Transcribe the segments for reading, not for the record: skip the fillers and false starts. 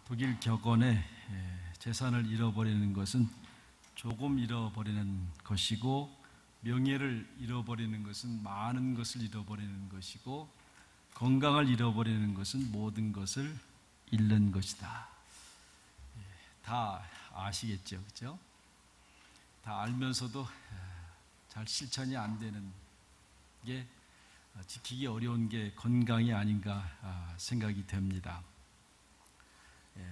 독일 격언에 재산을 잃어버리는 것은 조금 잃어버리는 것이고, 명예를 잃어버리는 것은 많은 것을 잃어버리는 것이고, 건강을 잃어버리는 것은 모든 것을 잃는 것이다. 다 아시겠죠, 그렇죠? 다 알면서도 잘 실천이 안 되는 게, 지키기 어려운 게 건강이 아닌가 생각이 됩니다.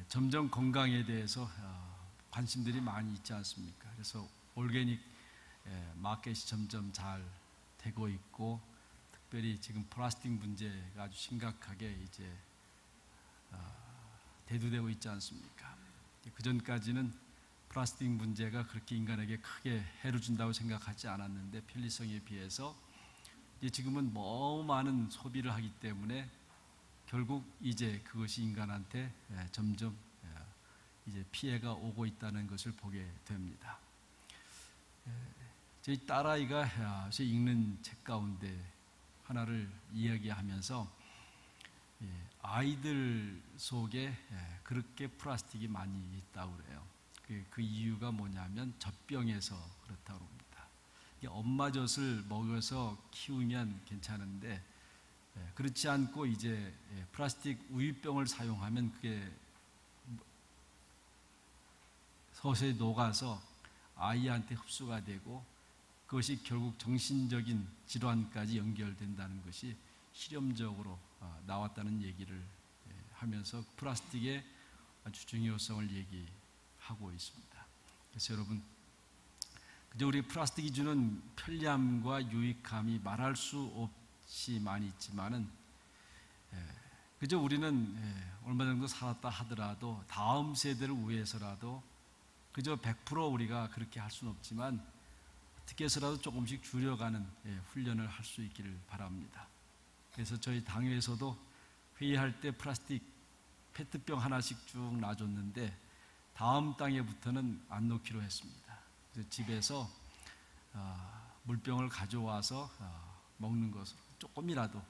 점점 건강에 대해서 관심들이 많이 있지 않습니까? 그래서 올게닉 마켓이 점점 잘 되고 있고, 특별히 지금 플라스틱 문제가 아주 심각하게 이제 대두되고 있지 않습니까? 그 전까지는 플라스틱 문제가 그렇게 인간에게 크게 해를 준다고 생각하지 않았는데, 편리성에 비해서 이제 지금은 너무 많은 소비를 하기 때문에 결국 이제 그것이 인간한테 점점 이제 피해가 오고 있다는 것을 보게 됩니다. 저희 딸아이가 제 읽는 책 가운데 하나를 이야기하면서 아이들 속에 그렇게 플라스틱이 많이 있다고 그래요. 그 이유가 뭐냐면 젖병에서 그렇다고 합니다. 엄마 젖을 먹여서 키우면 괜찮은데, 그렇지 않고 이제 플라스틱 우유병을 사용하면 그게 서서히 녹아서 아이한테 흡수가 되고, 그것이 결국 정신적인 질환까지 연결된다는 것이 실험적으로 나왔다는 얘기를 하면서 플라스틱의 아주 중요성을 얘기하고 있습니다. 그래서 여러분, 그저 우리 플라스틱이 주는 편리함과 유익함이 말할 수 없이 많이 있지만은, 그저 우리는 얼마 정도 살았다 하더라도 다음 세대를 위해서라도 그저 100% 우리가 그렇게 할 수는 없지만 어떻게 해서라도 조금씩 줄여가는 훈련을 할 수 있기를 바랍니다. 그래서 저희 당에서도 회의할 때 플라스틱 페트병 하나씩 쭉 놔줬는데, 다음 땅에부터는 안 놓기로 했습니다. 그래서 집에서 물병을 가져와서 먹는 것으로 조금이라도.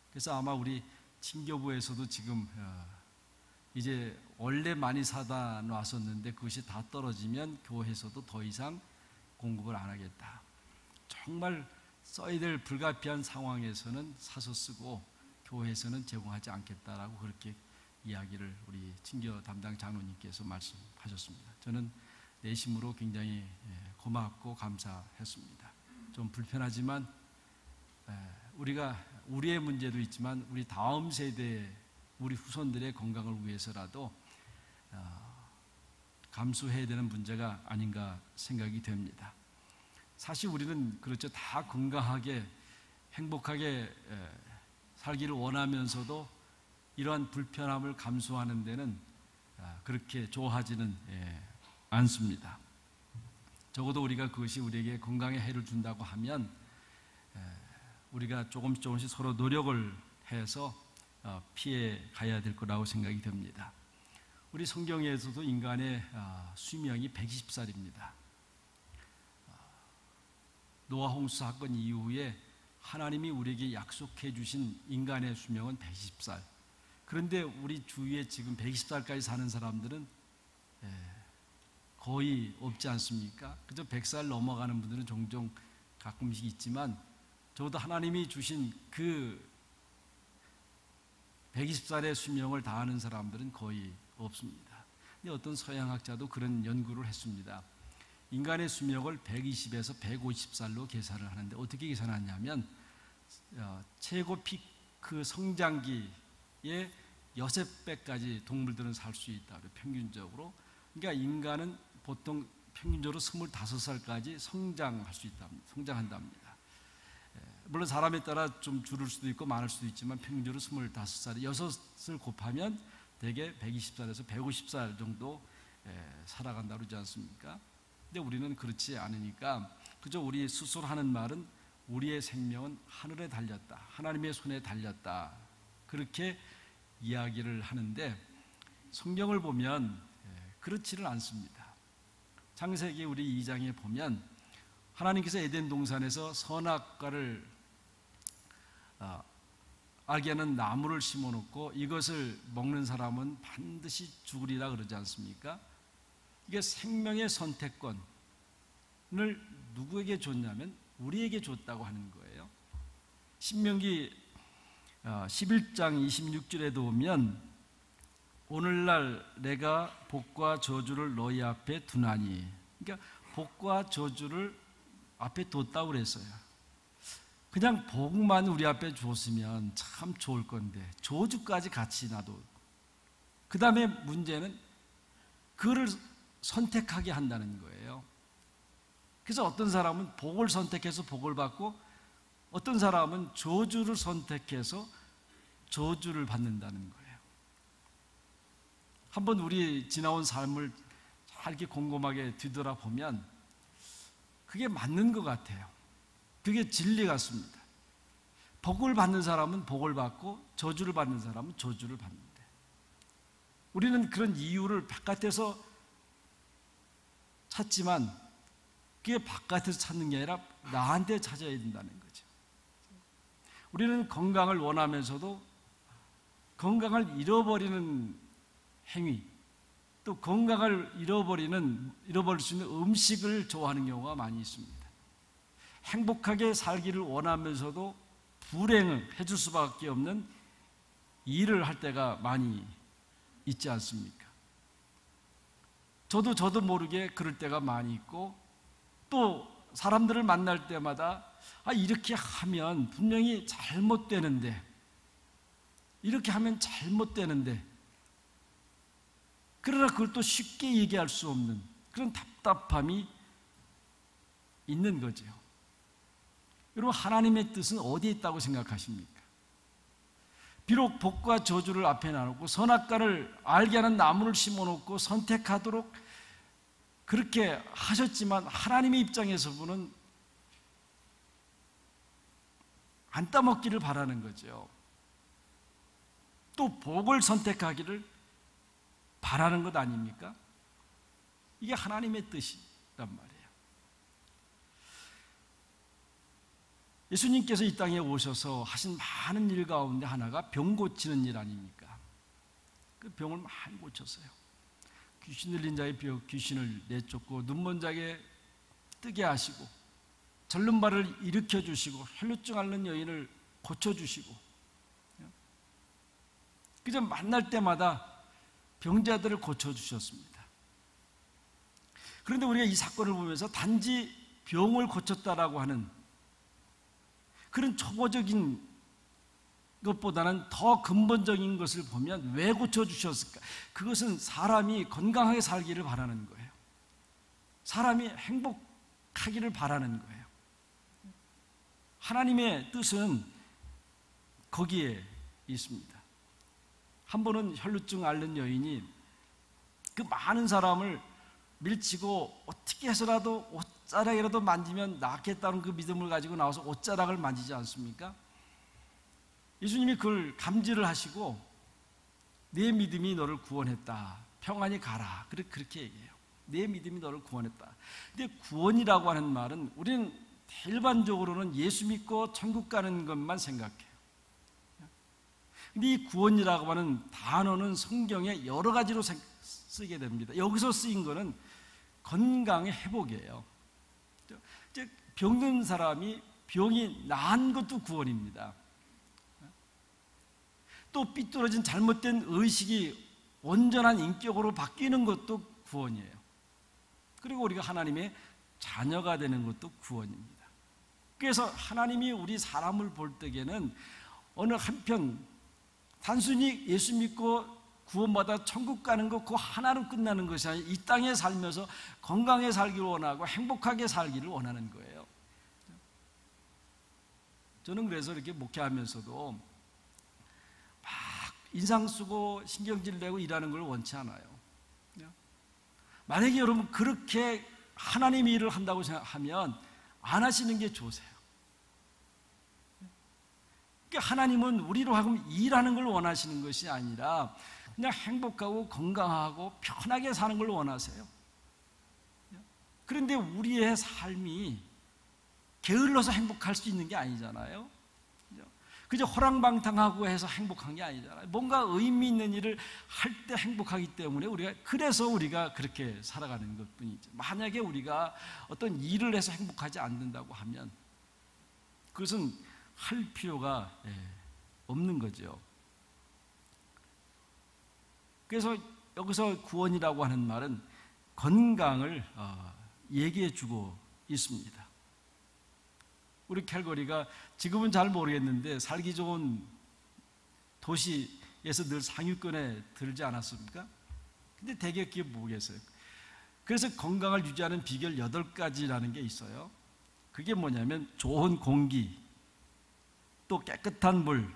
그래서 아마 우리 친교부에서도 지금 이제 원래 많이 사다 놨었는데 그것이 다 떨어지면 교회에서도 더 이상 공급을 안 하겠다. 정말 써야 될 불가피한 상황에서는 사서 쓰고 교회에서는 제공하지 않겠다라고 그렇게 이야기를 우리 친교 담당 장로님께서 말씀하셨습니다. 저는 내심으로 굉장히 고맙고 감사했습니다. 좀 불편하지만 우리가 우리의 문제도 있지만 우리 다음 세대, 우리 후손들의 건강을 위해서라도 감수해야 되는 문제가 아닌가 생각이 됩니다. 사실 우리는 그렇죠. 다 건강하게 행복하게 살기를 원하면서도 이러한 불편함을 감수하는 데는 그렇게 좋아하지는 않습니다. 적어도 우리가 그것이 우리에게 건강에 해를 준다고 하면 우리가 조금씩 서로 노력을 해서 피해 가야 될 거라고 생각이 됩니다. 우리 성경에서도 인간의 수명이 120살입니다. 노아 홍수 사건 이후에 하나님이 우리에게 약속해 주신 인간의 수명은 120살. 그런데 우리 주위에 지금 120살까지 사는 사람들은 거의 없지 않습니까? 그저 100살 넘어가는 분들은 종종 가끔씩 있지만, 적어도 하나님이 주신 그 120살의 수명을 다하는 사람들은 거의 없습니다. 근데 어떤 서양학자도 그런 연구를 했습니다. 인간의 수명을 120에서 150살로 계산을 하는데, 어떻게 계산하냐면 최고 피크 성장기에 6배까지 동물들은 살 수 있다, 평균적으로. 그러니까 인간은 보통 평균적으로 25살까지 성장할 수 있다, 성장한답니다. 물론 사람에 따라 좀 줄을 수도 있고 많을 수도 있지만 평균적으로 25살에 6을 곱하면 대개 120살에서 150살 정도 살아간다고 그러지 않습니까? 근데 우리는 그렇지 않으니까 그저 우리 스스로 하는 말은 우리의 생명은 하늘에 달렸다, 하나님의 손에 달렸다, 그렇게 이야기를 하는데, 성경을 보면 그렇지는 않습니다. 창세기 우리 2장에 보면 하나님께서 에덴 동산에서 선악과를 알게 하는 나무를 심어놓고 이것을 먹는 사람은 반드시 죽으리라 그러지 않습니까? 이게 생명의 선택권을 누구에게 줬냐면 우리에게 줬다고 하는 거예요. 신명기 11장 26절에도 보면 오늘날 내가 복과 저주를 너희 앞에 두나니, 그러니까 복과 저주를 앞에 뒀다고 그랬어요. 그냥 복만 우리 앞에 줬으면 참 좋을 건데 저주까지 같이 놔도, 그 다음에 문제는 그를 선택하게 한다는 거예요. 그래서 어떤 사람은 복을 선택해서 복을 받고 어떤 사람은 저주를 선택해서 저주를 받는다는 거예요. 한번 우리 지나온 삶을 잘 이렇게 곰곰하게 뒤돌아보면 그게 맞는 것 같아요. 그게 진리 같습니다. 복을 받는 사람은 복을 받고 저주를 받는 사람은 저주를 받는데, 우리는 그런 이유를 바깥에서 찾지만 그게 바깥에서 찾는 게 아니라 나한테 찾아야 된다는 거죠. 우리는 건강을 원하면서도 건강을 잃어버리는 행위, 또 건강을 잃어버릴 수 있는 음식을 좋아하는 경우가 많이 있습니다. 행복하게 살기를 원하면서도 불행을 해줄 수밖에 없는 일을 할 때가 많이 있지 않습니까? 저도 모르게 그럴 때가 많이 있고, 또 사람들을 만날 때마다 이렇게 하면 분명히 잘못되는데, 이렇게 하면 잘못되는데, 그러나 그걸 또 쉽게 얘기할 수 없는 그런 답답함이 있는 거죠. 여러분, 하나님의 뜻은 어디에 있다고 생각하십니까? 비록 복과 저주를 앞에 놔놓고 선악과를 알게 하는 나무를 심어놓고 선택하도록 그렇게 하셨지만, 하나님의 입장에서 보는 안 따먹기를 바라는 거죠. 또 복을 선택하기를 바라는 것 아닙니까? 이게 하나님의 뜻이란 말이에요. 예수님께서 이 땅에 오셔서 하신 많은 일 가운데 하나가 병 고치는 일 아닙니까? 그 병을 많이 고쳤어요. 귀신 들린 자의 귀신을 내쫓고, 눈먼 자에게 뜨게 하시고, 절른 발을 일으켜 주시고, 혈루증 앓는 여인을 고쳐 주시고, 그저 만날 때마다 병자들을 고쳐 주셨습니다. 그런데 우리가 이 사건을 보면서 단지 병을 고쳤다라고 하는 그런 초보적인 것보다는 더 근본적인 것을 보면 왜 고쳐주셨을까? 그것은 사람이 건강하게 살기를 바라는 거예요. 사람이 행복하기를 바라는 거예요. 하나님의 뜻은 거기에 있습니다. 한 번은 혈루증 앓는 여인이 그 많은 사람을 밀치고 어떻게 해서라도 옷자락이라도 만지면 낫겠다는 그 믿음을 가지고 나와서 옷자락을 만지지 않습니까? 예수님이 그걸 감지를 하시고 내 믿음이 너를 구원했다, 평안히 가라, 그렇게 얘기해요. 내 믿음이 너를 구원했다. 근데 구원이라고 하는 말은 우리는 일반적으로는 예수 믿고 천국 가는 것만 생각해요. 근데 이 구원이라고 하는 단어는 성경에 여러 가지로 쓰게 됩니다. 여기서 쓰인 거는 건강의 회복이에요. 즉 병든 사람이 병이 나은 것도 구원입니다. 또 삐뚤어진 잘못된 의식이 온전한 인격으로 바뀌는 것도 구원이에요. 그리고 우리가 하나님의 자녀가 되는 것도 구원입니다. 그래서 하나님이 우리 사람을 볼 때에는 어느 한편 단순히 예수 믿고 구원받아 천국 가는 것 그 하나로 끝나는 것이 아니라 이 땅에 살면서 건강하게 살기를 원하고 행복하게 살기를 원하는 거예요. 저는 그래서 이렇게 목회하면서도 막 인상 쓰고 신경질 내고 일하는 걸 원치 않아요. 만약에 여러분 그렇게 하나님의 일을 한다고 생각하면 안 하시는 게 좋으세요. 그러니까 하나님은 우리로 하여금 일하는 걸 원하시는 것이 아니라 그냥 행복하고 건강하고 편하게 사는 걸 원하세요. 그런데 우리의 삶이 게을러서 행복할 수 있는 게 아니잖아요. 그저 호랑방탕하고 해서 행복한 게 아니잖아요. 뭔가 의미 있는 일을 할 때 행복하기 때문에 그래서 우리가 그렇게 살아가는 것뿐이죠. 만약에 우리가 어떤 일을 해서 행복하지 않는다고 하면 그것은 할 필요가 없는 거죠. 그래서 여기서 구원이라고 하는 말은 건강을 얘기해 주고 있습니다. 우리 캘거리가 지금은 잘 모르겠는데 살기 좋은 도시에서 늘 상위권에 들지 않았습니까? 근데 대개 그게 뭐겠어요? 그래서 건강을 유지하는 비결 8가지라는 게 있어요. 그게 뭐냐면 좋은 공기, 또 깨끗한 물,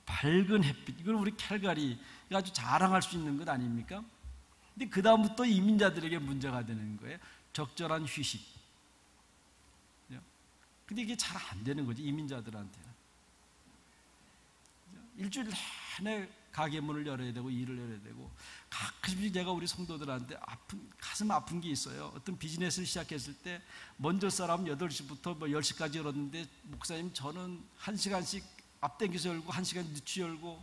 밝은 햇빛. 이걸 우리 캘거리가 아주 자랑할 수 있는 것 아닙니까? 근데 그 다음부터 이민자들에게 문제가 되는 거예요. 적절한 휴식. 근데 이게 잘 안 되는 거지, 이민자들한테는. 일주일 내내 가게 문을 열어야 되고 일을 열어야 되고, 가끔씩 제가 우리 성도들한테 가슴 아픈 게 있어요. 어떤 비즈니스를 시작했을 때 먼저 사람 8시부터 10시까지 열었는데 목사님 저는 1시간씩 앞당겨서 열고 1시간 늦추 열고,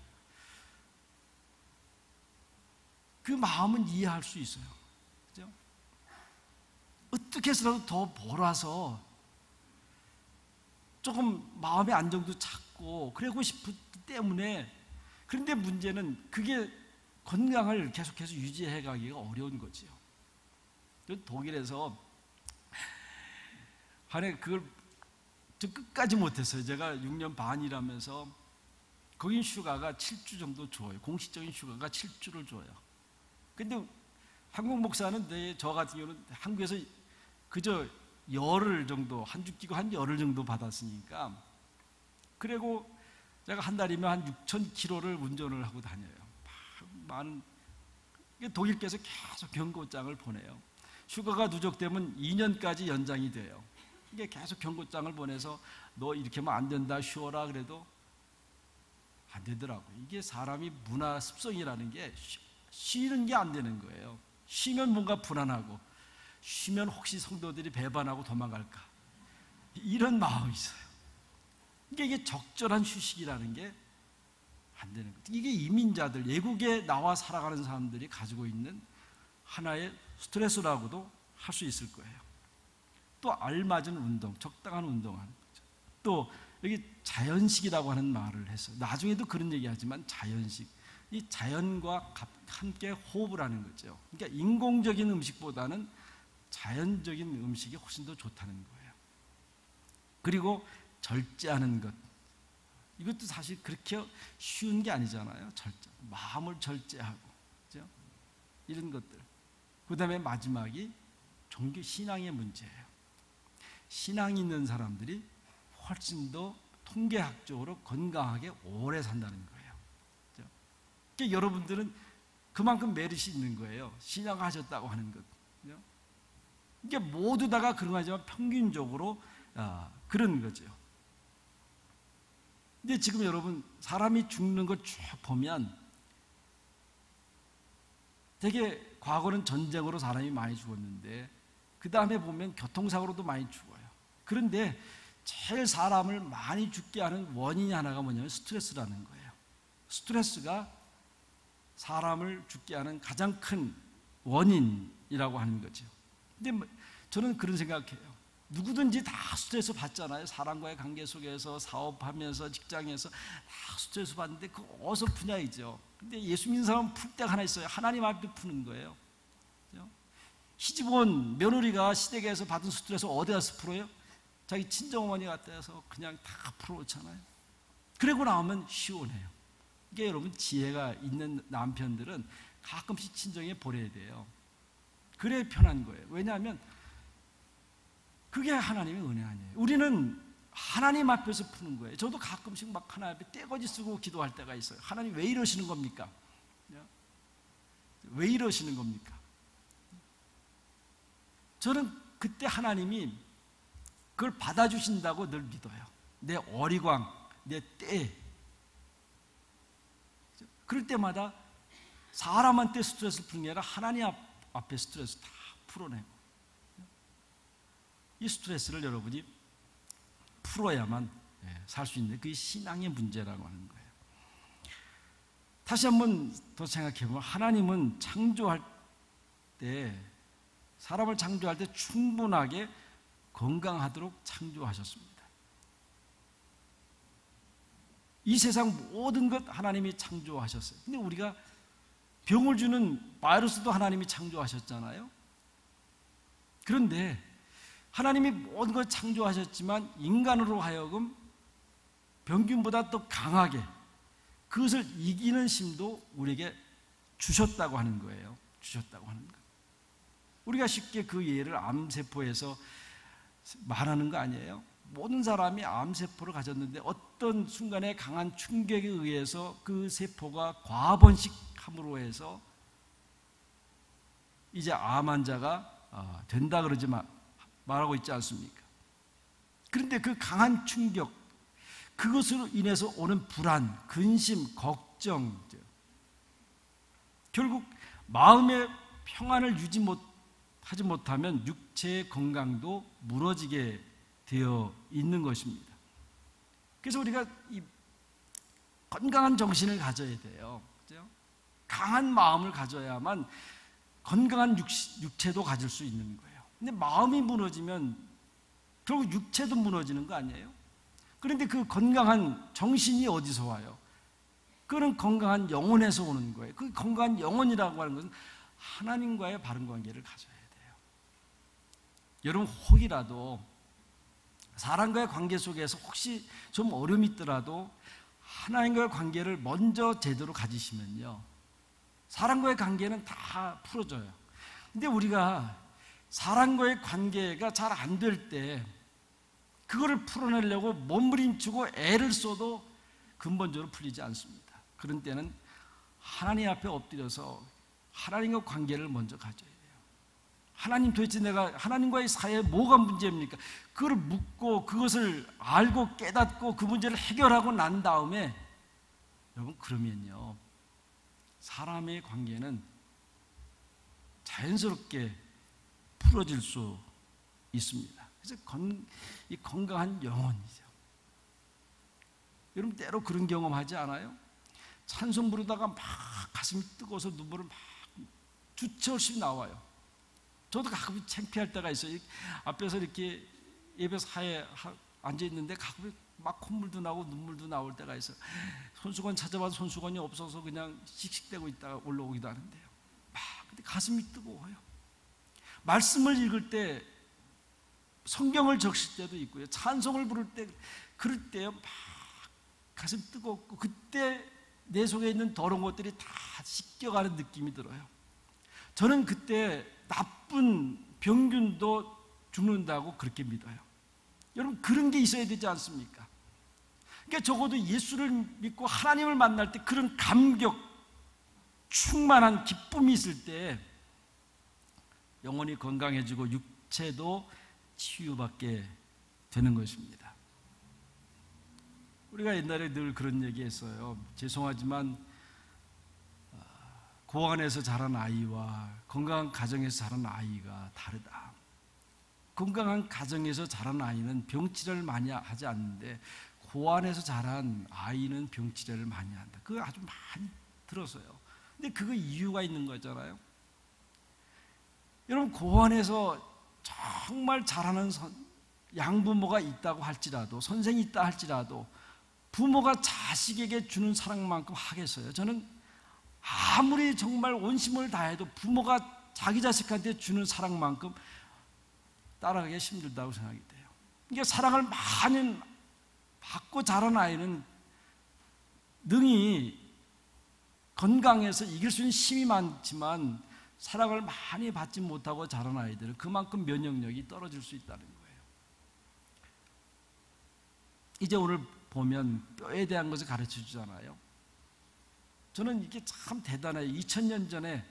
그 마음은 이해할 수 있어요. 그죠? 어떻게 해서라도 더 벌어서 조금 마음의 안정도 찾고 그러고 싶기 때문에. 그런데 문제는 그게 건강을 계속해서 유지해 가기가 어려운 거지요. 독일에서 한 해 그걸 저 끝까지 못했어요. 제가 6년 반 일하면서 거긴 휴가가 7주 정도 줘요. 공식적인 휴가가 7주를 줘요. 근데 한국 목사는 저 같은 경우는 한국에서 그저 열흘 정도, 한 주 끼고 한 열흘 정도 받았으니까, 그리고 제가 한 달이면 한 6,000km를 운전을 하고 다녀요. 많은 독일께서 계속 경고장을 보내요. 휴가가 누적되면 2년까지 연장이 돼요. 이게 계속 경고장을 보내서 너 이렇게 하면 안 된다, 쉬어라 그래도 안 되더라고요. 이게 사람이 문화 습성이라는 게 쉬는 게 안 되는 거예요. 쉬면 뭔가 불안하고, 쉬면 혹시 성도들이 배반하고 도망갈까, 이런 마음이 있어요. 이게 적절한 휴식이라는 게 안 되는 거죠. 이게 이민자들, 외국에 나와 살아가는 사람들이 가지고 있는 하나의 스트레스라고도 할 수 있을 거예요. 또 알맞은 운동, 적당한 운동하는 거죠. 또 여기 자연식이라고 하는 말을 했어요. 나중에도 그런 얘기하지만 자연식, 이 자연과 함께 호흡을 하는 거죠. 그러니까 인공적인 음식보다는 자연적인 음식이 훨씬 더 좋다는 거예요. 그리고 절제하는 것, 이것도 사실 그렇게 쉬운 게 아니잖아요. 마음을 절제하고, 그렇죠? 이런 것들. 그 다음에 마지막이 종교 신앙의 문제예요. 신앙이 있는 사람들이 훨씬 더 통계학적으로 건강하게 오래 산다는 거예요. 그렇죠? 그러니까 여러분들은 그만큼 메리트 있는 거예요. 신앙하셨다고 하는 것. 그렇죠? 이게 모두 다가 그런 거지만 평균적으로 그런 거죠. 근데 지금 여러분, 사람이 죽는 걸 쭉 보면 되게 과거는 전쟁으로 사람이 많이 죽었는데 그 다음에 보면 교통사고로도 많이 죽어요. 그런데 제일 사람을 많이 죽게 하는 원인이 하나가 뭐냐면 스트레스라는 거예요. 스트레스가 사람을 죽게 하는 가장 큰 원인이라고 하는 거죠. 근데 저는 그런 생각해요. 누구든지 다 스트레스 받잖아요. 사람과의 관계 속에서, 사업하면서, 직장에서 다 스트레스 받는데 그거 어디서 푸냐이죠. 근데 예수 믿는 사람은 풀 데가 하나 있어요. 하나님 앞에 푸는 거예요. 시집온 며느리가 시댁에서 받은 스트레스 어디 가서 풀어요? 자기 친정어머니 같아서 그냥 다 풀어놓잖아요. 그러고 나오면 시원해요. 이게 여러분, 지혜가 있는 남편들은 가끔씩 친정에 보내야 돼요. 그래 편한 거예요. 왜냐하면 그게 하나님의 은혜 아니에요. 우리는 하나님 앞에서 푸는 거예요. 저도 가끔씩 막 하나님 앞에 떼거지 쓰고 기도할 때가 있어요. 하나님 왜 이러시는 겁니까? 왜 이러시는 겁니까? 저는 그때 하나님이 그걸 받아주신다고 늘 믿어요. 내 어리광, 내 때. 그럴 때마다 사람한테 스트레스를 푸는 게 아니라 하나님 앞에 스트레스 다 풀어내고, 이 스트레스를 여러분이 풀어야만 살 수 있는 그게 신앙의 문제라고 하는 거예요. 다시 한번 더 생각해보면 하나님은 창조할 때, 사람을 창조할 때 충분하게 건강하도록 창조하셨습니다. 이 세상 모든 것 하나님이 창조하셨어요. 근데 우리가 병을 주는 바이러스도 하나님이 창조하셨잖아요. 그런데 하나님이 모든 걸 창조하셨지만 인간으로 하여금 병균보다 더 강하게 그것을 이기는 힘도 우리에게 주셨다고 하는 거예요. 주셨다고 하는 거. 우리가 쉽게 그 예를 암세포에서 말하는 거 아니에요? 모든 사람이 암세포를 가졌는데 어떤 순간에 강한 충격에 의해서 그 세포가 과번식함으로 해서 이제 암 환자가 된다 그러지 말하고 있지 않습니까? 그런데 그 강한 충격, 그것으로 인해서 오는 불안, 근심, 걱정, 결국 마음의 평안을 하지 못하면 육체의 건강도 무너지게 되어 있는 것입니다. 그래서 우리가 이 건강한 정신을 가져야 돼요. 그렇죠? 강한 마음을 가져야만 건강한 육체도 가질 수 있는 거예요. 근데 마음이 무너지면 결국 육체도 무너지는 거 아니에요? 그런데 그 건강한 정신이 어디서 와요? 그거는 건강한 영혼에서 오는 거예요. 그 건강한 영혼이라고 하는 것은 하나님과의 바른 관계를 가져야 돼요. 여러분 혹이라도 사람과의 관계 속에서 혹시 좀 어려움이 있더라도 하나님과의 관계를 먼저 제대로 가지시면요, 사람과의 관계는 다 풀어져요. 근데 우리가 사람과의 관계가 잘 안 될 때 그거를 풀어내려고 몸부림치고 애를 써도 근본적으로 풀리지 않습니다. 그런 때는 하나님 앞에 엎드려서 하나님과 관계를 먼저 가져야 돼요. 하나님, 도대체 내가 하나님과의 사이에 뭐가 문제입니까? 그걸 묻고 그것을 알고 깨닫고 그 문제를 해결하고 난 다음에, 여러분, 그러면요 사람의 관계는 자연스럽게 풀어질 수 있습니다. 그래서 이 건강한 영혼이죠. 여러분 때로 그런 경험하지 않아요? 찬송 부르다가 막 가슴이 뜨거워서 눈물을 막 주체 없이 나와요. 저도 가끔 창피할 때가 있어요. 앞에서 이렇게 예배 사이에 앉아 있는데 가끔 막 콧물도 나고 눈물도 나올 때가 있어요. 손수건 찾아봐도 손수건이 없어서 그냥 씩씩대고 있다가 올라오기도 하는데요. 근데 가슴이 뜨거워요. 말씀을 읽을 때, 성경을 적실 때도 있고요, 찬송을 부를 때, 그럴 때요 막 가슴 뜨겁고, 그때 내 속에 있는 더러운 것들이 다 씻겨가는 느낌이 들어요. 저는 그때 나쁜 병균도 죽는다고 그렇게 믿어요. 여러분, 그런 게 있어야 되지 않습니까? 그러니까 적어도 예수를 믿고 하나님을 만날 때 그런 감격, 충만한 기쁨이 있을 때 영혼이 건강해지고 육체도 치유받게 되는 것입니다. 우리가 옛날에 늘 그런 얘기했어요. 죄송하지만 고아원에서 자란 아이와 건강한 가정에서 자란 아이가 다르다. 건강한 가정에서 자란 아이는 병치료를 많이 하지 않는데 고아원에서 자란 아이는 병치료를 많이 한다. 그거 아주 많이 들었어요. 근데 그거 이유가 있는 거잖아요. 여러분, 고아원에서 정말 잘하는 양부모가 있다고 할지라도, 선생이 있다 할지라도 부모가 자식에게 주는 사랑만큼 하겠어요? 저는 아무리 정말 온심을 다해도 부모가 자기 자식한테 주는 사랑만큼 따라가기 힘들다고 생각이 돼요. 그러니까 사랑을 많이 받고 자란 아이는 능히 건강해서 이길 수 있는 힘이 많지만 사랑을 많이 받지 못하고 자란 아이들은 그만큼 면역력이 떨어질 수 있다는 거예요. 이제 오늘 보면 뼈에 대한 것을 가르쳐 주잖아요. 저는 이게 참 대단해요. 2000년 전에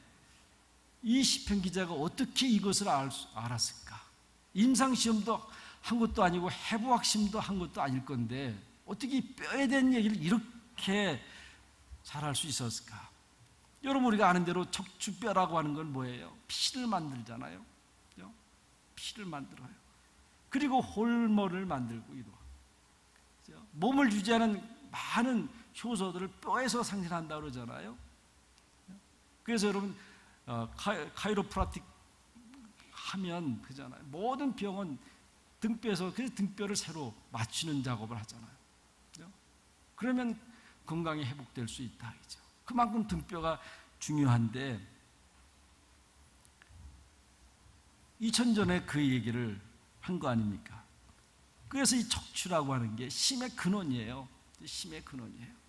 이 시편 기자가 어떻게 이것을 알았을까? 임상시험도 한 것도 아니고 해부학심도 한 것도 아닐 건데 어떻게 뼈에 대한 얘기를 이렇게 잘할 수 있었을까? 여러분, 우리가 아는 대로 척추뼈라고 하는 건 뭐예요? 피를 만들잖아요. 그렇죠? 피를 만들어요. 그리고 홀모를 만들고 이러. 그렇죠? 몸을 유지하는 많은 효소들을 뼈에서 상실한다고 그러잖아요. 그래서 여러분 카이로프라틱 하면 그잖아요. 모든 병은 등뼈에서 그래서 등뼈를 새로 맞추는 작업을 하잖아요. 그러면 건강이 회복될 수 있다. 그만큼 등뼈가 중요한데 2000전에 그 얘기를 한 거 아닙니까? 그래서 이 척추라고 하는 게 힘의 근원이에요. 힘의 근원이에요.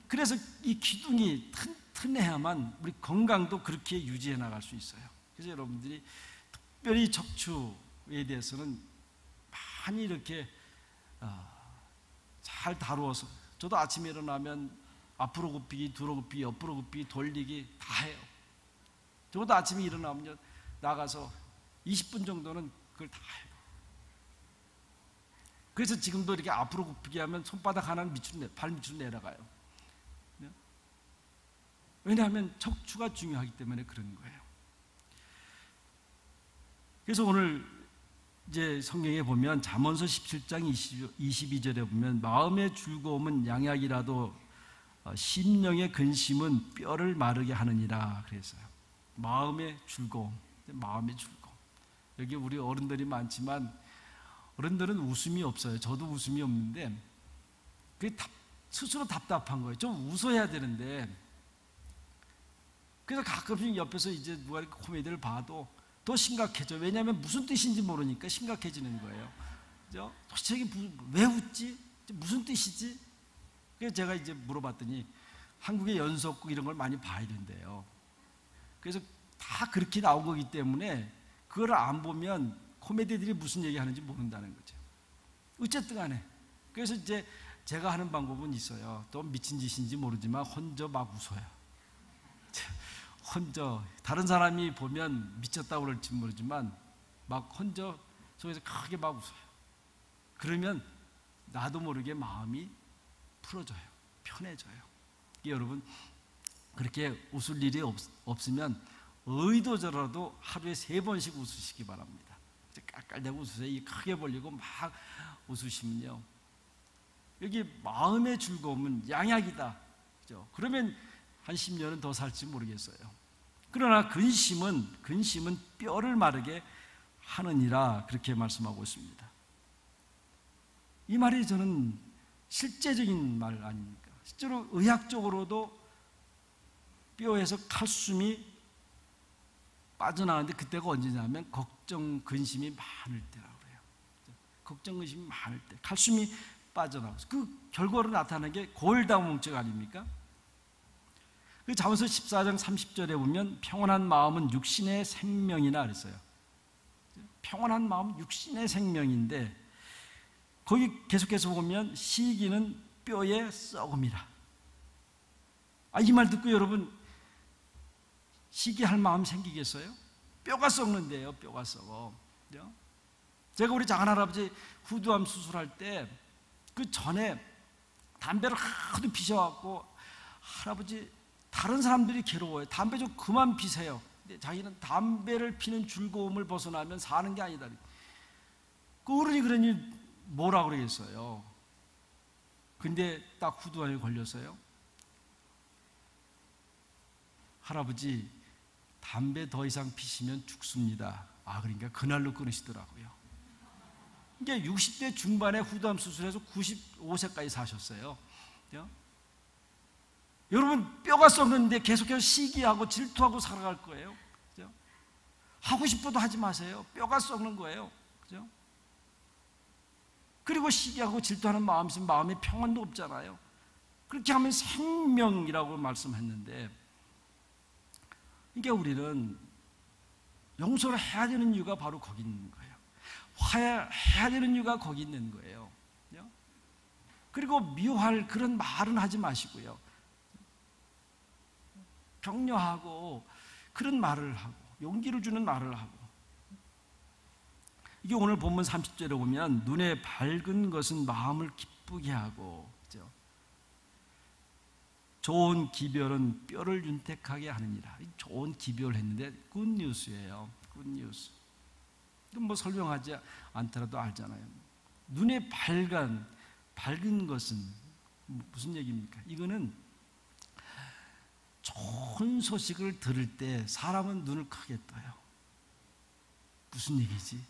그래서 이 기둥이 튼튼해야만 우리 건강도 그렇게 유지해 나갈 수 있어요. 그래서 여러분들이 특별히 척추에 대해서는 많이 이렇게 잘 다루어서, 저도 아침에 일어나면 앞으로 굽히기, 뒤로 굽히기, 옆으로 굽히기, 돌리기 다 해요. 저도 아침에 일어나면 나가서 20분 정도는 그걸 다 해요. 그래서 지금도 이렇게 앞으로 굽히기 하면 손바닥 하나는 발 밑으로 내려가요. 왜냐하면 척추가 중요하기 때문에 그런 거예요. 그래서 오늘 이제 성경에 보면 잠언서 17장 22절에 보면 마음의 즐거움은 양약이라도 심령의 근심은 뼈를 마르게 하느니라 그랬어요. 마음의 즐거움. 여기 우리 어른들이 많지만 어른들은 웃음이 없어요. 저도 웃음이 없는데 그게 스스로 답답한 거예요. 좀 웃어야 되는데, 그래서 가끔씩 옆에서 이제 누가 이렇게 코미디를 봐도 더 심각해져. 왜냐하면 무슨 뜻인지 모르니까 심각해지는 거예요. 그죠? 도대체 왜 웃지? 무슨 뜻이지? 그래서 제가 이제 물어봤더니 한국의 연속극 이런 걸 많이 봐야 된대요. 그래서 다 그렇게 나온 거기 때문에 그걸 안 보면 코미디들이 무슨 얘기 하는지 모른다는 거죠. 어쨌든 간에. 그래서 이제 제가 하는 방법은 있어요. 또 미친 짓인지 모르지만 혼자 막 웃어요. 혼자 다른 사람이 보면 미쳤다고 그럴지 모르지만 막 혼자 속에서 크게 막 웃어요. 그러면 나도 모르게 마음이 풀어져요. 편해져요. 여러분 그렇게 웃을 일이 없으면 의도적으로라도 하루에 3번씩 웃으시기 바랍니다. 깔깔대고 웃으세요. 입 크게 벌리고 막 웃으시면요, 여기 마음의 즐거움은 양약이다. 그죠? 그러면 한 10년은 더 살지 모르겠어요. 그러나 근심은 뼈를 마르게 하느니라 그렇게 말씀하고 있습니다. 이 말이 저는 실제적인 말 아닙니까? 실제로 의학적으로도 뼈에서 칼슘이 빠져나가는데 그때가 언제냐면 걱정, 근심이 많을 때라고 그래요. 걱정, 근심이 많을 때 칼슘이 빠져나가서 그 결과로 나타나는 게 골다공증 아닙니까? 그 잠언서 14장 30절에 보면 평온한 마음은 육신의 생명이나 그랬어요. 평온한 마음은 육신의 생명인데 거기 계속해서 보면 시기는 뼈의 썩음이라. 이 말 듣고 여러분 시기할 마음 생기겠어요? 뼈가 썩는데요. 뼈가 썩어. 제가 우리 작은할아버지 후두암 수술할 때 그 전에 담배를 하도 피셔갖고 할아버지 다른 사람들이 괴로워요. 담배 좀 그만 피세요. 근데 자기는 담배를 피는 즐거움을 벗어나면 사는 게 아니다. 그 어른이 그러니 뭐라 그러겠어요. 근데 딱 후두암에 걸렸어요. 할아버지 담배 더 이상 피시면 죽습니다. 그러니까 그날로 끊으시더라고요. 이게 60대 중반에 후두암 수술해서 95세까지 사셨어요. 여러분 뼈가 썩는데 계속해서 시기하고 질투하고 살아갈 거예요. 그죠? 하고 싶어도 하지 마세요. 뼈가 썩는 거예요. 그죠? 그리고 시기하고 질투하는 마음이 있으면 마음에 평안도 없잖아요. 그렇게 하면 생명이라고 말씀했는데, 그러니까 우리는 용서를 해야 되는 이유가 바로 거기 있는 거예요. 화해해야 되는 이유가 거기 있는 거예요. 그리고 미워할 그런 말은 하지 마시고요. 격려하고 그런 말을 하고 용기를 주는 말을 하고. 이게 오늘 본문 30절에 보면 눈에 밝은 것은 마음을 기쁘게 하고, 그렇죠? 좋은 기별은 뼈를 윤택하게 하느니라. 좋은 기별을 했는데 굿뉴스예요. 굿뉴스. 이건 뭐 설명하지 않더라도 알잖아요. 눈에 밝은 것은 무슨 얘기입니까? 이거는 좋은 소식을 들을 때 사람은 눈을 크게 떠요. 무슨 얘기지?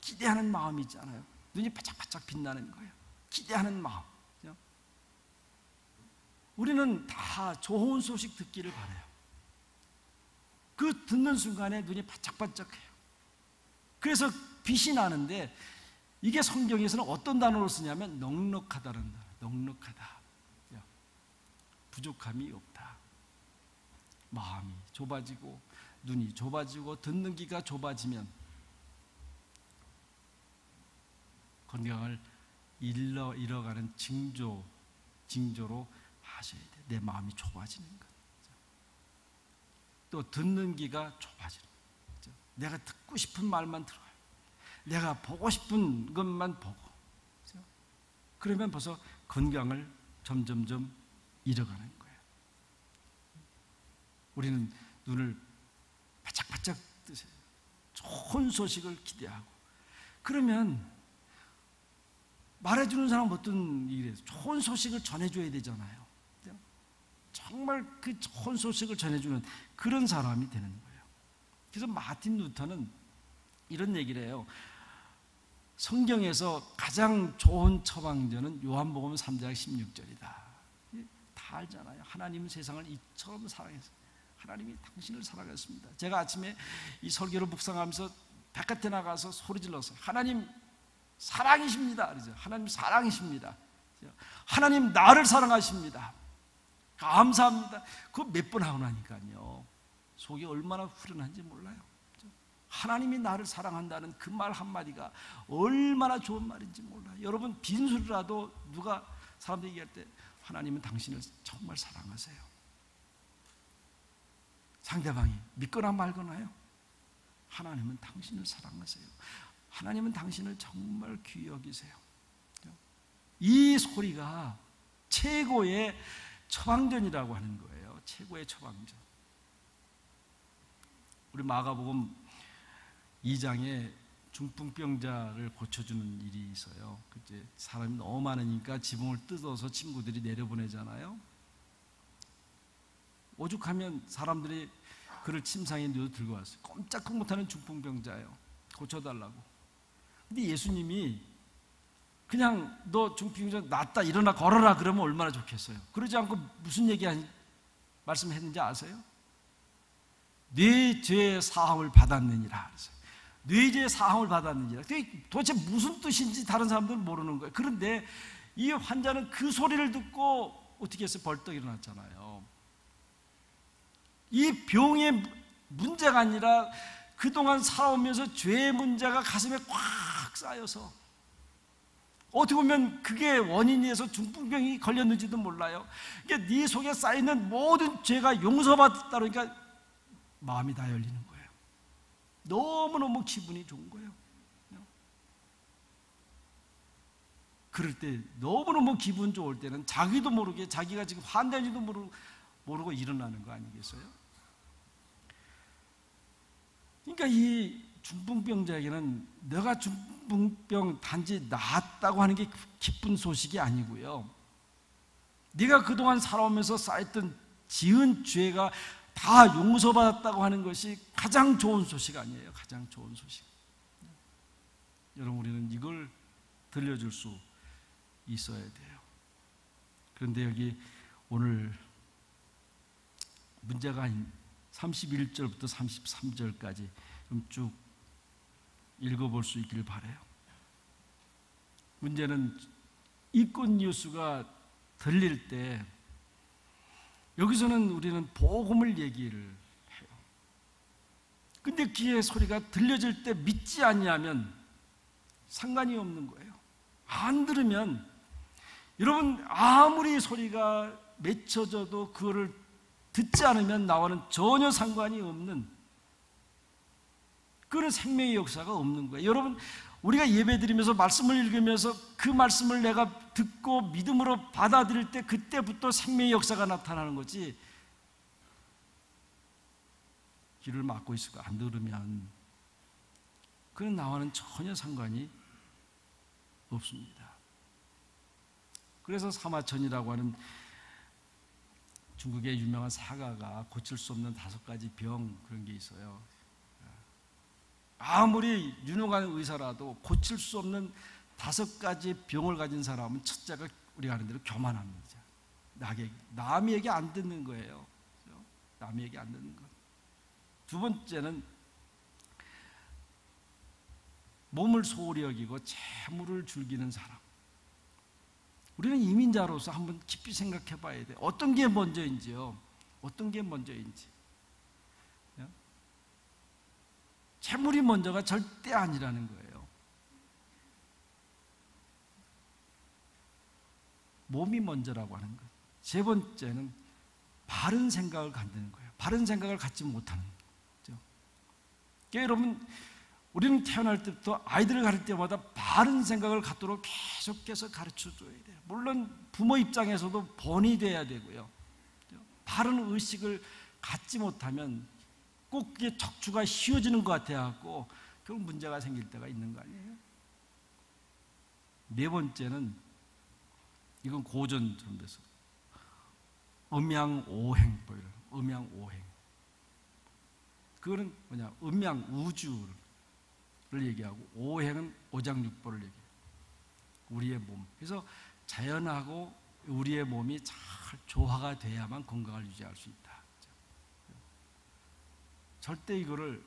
기대하는 마음이 있잖아요. 눈이 바짝바짝 빛나는 거예요. 기대하는 마음. 그죠? 우리는 다 좋은 소식 듣기를 바라요. 그 듣는 순간에 눈이 바짝바짝해요. 그래서 빛이 나는데 이게 성경에서는 어떤 단어로 쓰냐면 넉넉하다는 단어. 넉넉하다. 부족함이 없다. 마음이 좁아지고 눈이 좁아지고 듣는 귀가 좁아지면 건강을 잃어가는 징조로 하셔야 돼. 내 마음이 좁아지는 것. 또 듣는 귀가 좁아지는 것. 내가 듣고 싶은 말만 들어요. 내가 보고 싶은 것만 보고. 그러면 벌써 건강을 점점점 잃어가는 거예요. 우리는 눈을 바짝바짝 뜨세요. 좋은 소식을 기대하고. 그러면 말해주는 사람은 어떤 일이에요? 좋은 소식을 전해줘야 되잖아요. 정말 그 좋은 소식을 전해주는 그런 사람이 되는 거예요. 그래서 마틴 루터는 이런 얘기를 해요. 성경에서 가장 좋은 처방전은 요한복음 3장 16절이다. 다 알잖아요. 하나님은 세상을 이처럼 사랑했어요. 하나님이 당신을 사랑했습니다. 제가 아침에 이 설교를 묵상하면서 바깥에 나가서 소리 질렀어요. 하나님 사랑이십니다. 그러죠. 하나님 사랑이십니다. 하나님 나를 사랑하십니다. 감사합니다. 그거 몇 번 하고 나니까요. 속이 얼마나 후련한지 몰라요. 하나님이 나를 사랑한다는 그 말 한마디가 얼마나 좋은 말인지 몰라요. 여러분 빈소리라도 누가 사람들이 얘기할 때 하나님은 당신을 정말 사랑하세요. 상대방이 믿거나 말거나요. 하나님은 당신을 사랑하세요. 하나님은 당신을 정말 귀히 여기세요. 이 소리가 최고의 처방전이라고 하는 거예요. 최고의 처방전. 우리 마가복음 2장에 중풍병자를 고쳐주는 일이 있어요. 그때 사람이 너무 많으니까 지붕을 뜯어서 친구들이 내려보내잖아요. 오죽하면 사람들이 그를 침상에 누워 들고 왔어요. 꼼짝도 못하는 중풍병자예요. 고쳐달라고. 근데 예수님이 그냥 너 중풍병자 낫다 일어나 걸어라 그러면 얼마나 좋겠어요. 그러지 않고 무슨 말씀했는지 아세요? 네 죄 사함을 받았느니라 그랬어요. 네 죄 사함을 받았느니라. 도대체 무슨 뜻인지 다른 사람들은 모르는 거예요. 그런데 이 환자는 그 소리를 듣고 어떻게 했어요? 벌떡 일어났잖아요. 이 병의 문제가 아니라 그동안 살아오면서 죄의 문제가 가슴에 꽉 쌓여서 어떻게 보면 그게 원인이 돼서 중풍병이 걸렸는지도 몰라요. 그러니까 네 속에 쌓이는 모든 죄가 용서받았다 그러니까 마음이 다 열리는 거예요. 너무너무 기분이 좋은 거예요. 그럴 때 너무너무 기분 좋을 때는 자기도 모르게 자기가 지금 환자인지도 모르고 일어나는 거 아니겠어요? 그러니까 이 중풍병자에게는 내가 중풍병 단지 나았다고 하는 게 기쁜 소식이 아니고요. 네가 그동안 살아오면서 쌓였던 지은 죄가 다 용서받았다고 하는 것이 가장 좋은 소식 아니에요. 가장 좋은 소식. 여러분 우리는 이걸 들려줄 수 있어야 돼요. 그런데 여기 오늘 문제가 31절부터 33절까지 좀 쭉 읽어볼 수 있기를 바라요. 문제는 이 굿 뉴스가 들릴 때 여기서는 우리는 복음을 얘기를 해요. 근데 귀의 소리가 들려질 때 믿지 않냐면 상관이 없는 거예요. 안 들으면 여러분 아무리 소리가 맺혀져도 그거를 듣지 않으면 나와는 전혀 상관이 없는 그런 생명의 역사가 없는 거예요. 여러분 우리가 예배드리면서 말씀을 읽으면서 그 말씀을 내가 듣고 믿음으로 받아들일 때 그때부터 생명의 역사가 나타나는 거지. 귀를 막고 있을까 안 들으면 그건 나와는 전혀 상관이 없습니다. 그래서 사마천이라고 하는 중국의 유명한 사가가 고칠 수 없는 5가지 병, 그런 게 있어요. 아무리 유능한 의사라도 고칠 수 없는 5가지 병을 가진 사람은 첫째가 우리가 하는 대로 교만합니다. 남의 얘기 안 듣는 거예요. 남의 얘기 안 듣는 것. 두 번째는 몸을 소홀히 여기고 재물을 즐기는 사람. 우리는 이민자로서 한번 깊이 생각해 봐야 돼요. 어떤 게 먼저인지요. 어떤 게 먼저인지. 재물이 먼저가 절대 아니라는 거예요. 몸이 먼저라고 하는 것. 세 번째는 바른 생각을 갖는 거예요. 바른 생각을 갖지 못하는 거죠. 그러니까 여러분, 우리는 태어날 때부터 아이들을 가르칠 때마다 바른 생각을 갖도록 계속해서 가르쳐 줘야 돼요. 물론 부모 입장에서도 본이 돼야 되고요. 바른 의식을 갖지 못하면 꼭 그게 척추가 휘어지는 것 같아갖고 결국 문제가 생길 때가 있는 거 아니에요? 네 번째는 이건 고전 전에서 음양오행 보이는 음양오행. 그거는 뭐냐? 음양 우주를 얘기하고 오행은 오장육부를 얘기해요. 우리의 몸. 그래서 자연하고 우리의 몸이 잘 조화가 돼야만 건강을 유지할 수 있다. 절대 이거를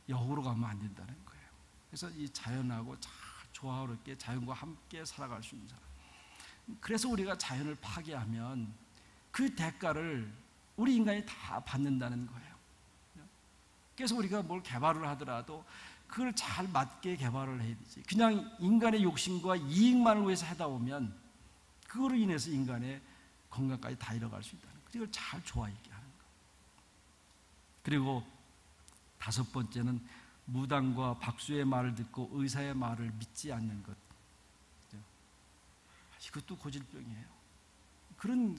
역으로 가면 안 된다는 거예요. 그래서 이 자연하고 잘 조화롭게 자연과 함께 살아갈 수 있는 사람. 그래서 우리가 자연을 파괴하면 그 대가를 우리 인간이 다 받는다는 거예요. 그래서 우리가 뭘 개발을 하더라도 그걸 잘 맞게 개발을 해야 되지. 그냥 인간의 욕심과 이익만을 위해서 하다 보면 그거로 인해서 인간의 건강까지 다 잃어갈 수 있다는 거예요. 이걸 잘 조화있게 하는 거예요. 그리고 5번째는 무당과 박수의 말을 듣고 의사의 말을 믿지 않는 것. 이것도 고질병이에요.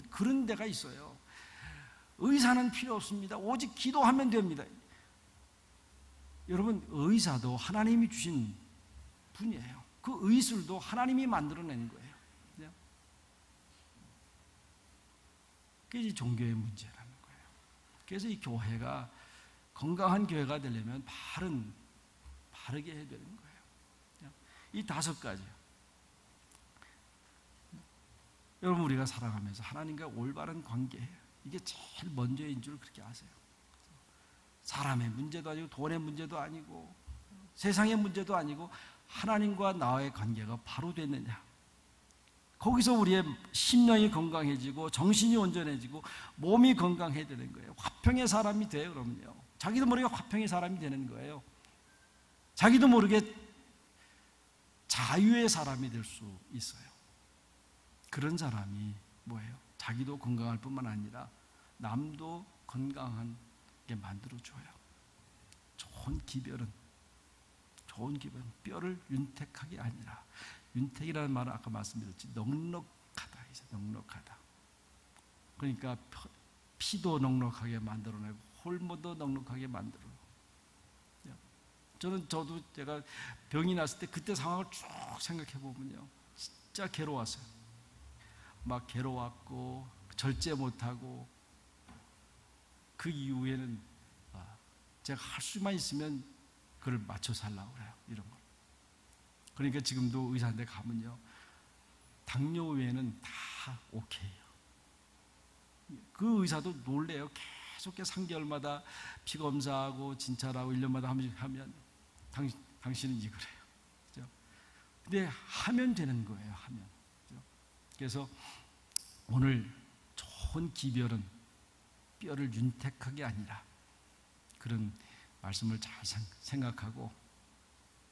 그런 데가 있어요. 의사는 필요 없습니다. 오직 기도하면 됩니다. 여러분, 의사도 하나님이 주신 분이에요. 그 의술도 하나님이 만들어낸 거예요. 그게 종교의 문제라는 거예요. 그래서 이 교회가 건강한 교회가 되려면 바르게 해야 되는 거예요. 이 5가지요. 여러분, 우리가 살아가면서 하나님과 올바른 관계, 이게 제일 먼저인 줄 그렇게 아세요. 사람의 문제도 아니고 돈의 문제도 아니고 세상의 문제도 아니고 하나님과 나의 관계가 바로 됐느냐. 거기서 우리의 심령이 건강해지고 정신이 온전해지고 몸이 건강해야 되는 거예요. 화평의 사람이 돼요. 그럼요. 자기도 모르게 화평의 사람이 되는 거예요. 자기도 모르게 자유의 사람이 될 수 있어요. 그런 사람이 뭐예요? 자기도 건강할 뿐만 아니라 남도 건강하게 만들어줘요. 좋은 기별은 뼈를 윤택하게 아니라, 윤택이라는 말은 아까 말씀드렸지, 넉넉하다. 넉넉하다. 그러니까 피도 넉넉하게 만들어내고 홀모도 넉넉하게 만들어. 저도 제가 병이 났을 때 그때 상황을 쭉 생각해 보면요, 진짜 괴로웠어요. 막 괴로웠고 절제 못하고, 그 이후에는 제가 할 수만 있으면 그걸 맞춰 살라고 그래요. 이런 거. 그러니까 지금도 의사한테 가면요, 당뇨 외에는 다 오케이요. 그 의사도 놀래요. 계속 3개월마다 피 검사하고 진찰하고 1년마다 하면 당신은 이제 그래요. 그죠? 근데 하면 되는 거예요. 하면. 그죠? 그래서 오늘 좋은 기별은 뼈를 윤택하게 아니라, 그런 말씀을 잘 생각하고,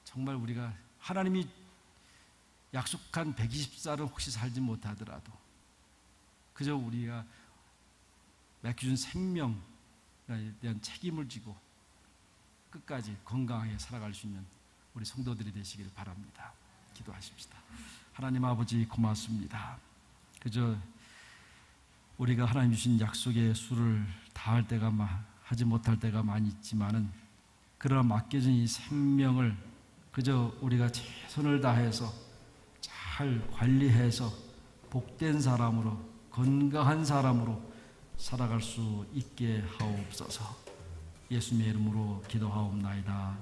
정말 우리가 하나님이 약속한 120살은 혹시 살지 못하더라도 그저 우리가 맡겨준 생명에 대한 책임을 지고 끝까지 건강하게 살아갈 수 있는 우리 성도들이 되시길 바랍니다. 기도하십시다. 하나님 아버지, 고맙습니다. 그저 우리가 하나님 주신 약속의 수를 다할 때가 하지 못할 때가 많이 있지만은, 그러나 맡겨진 이 생명을 그저 우리가 최선을 다해서 잘 관리해서 복된 사람으로, 건강한 사람으로 살아갈 수 있게 하옵소서. 예수님의 이름으로 기도하옵나이다.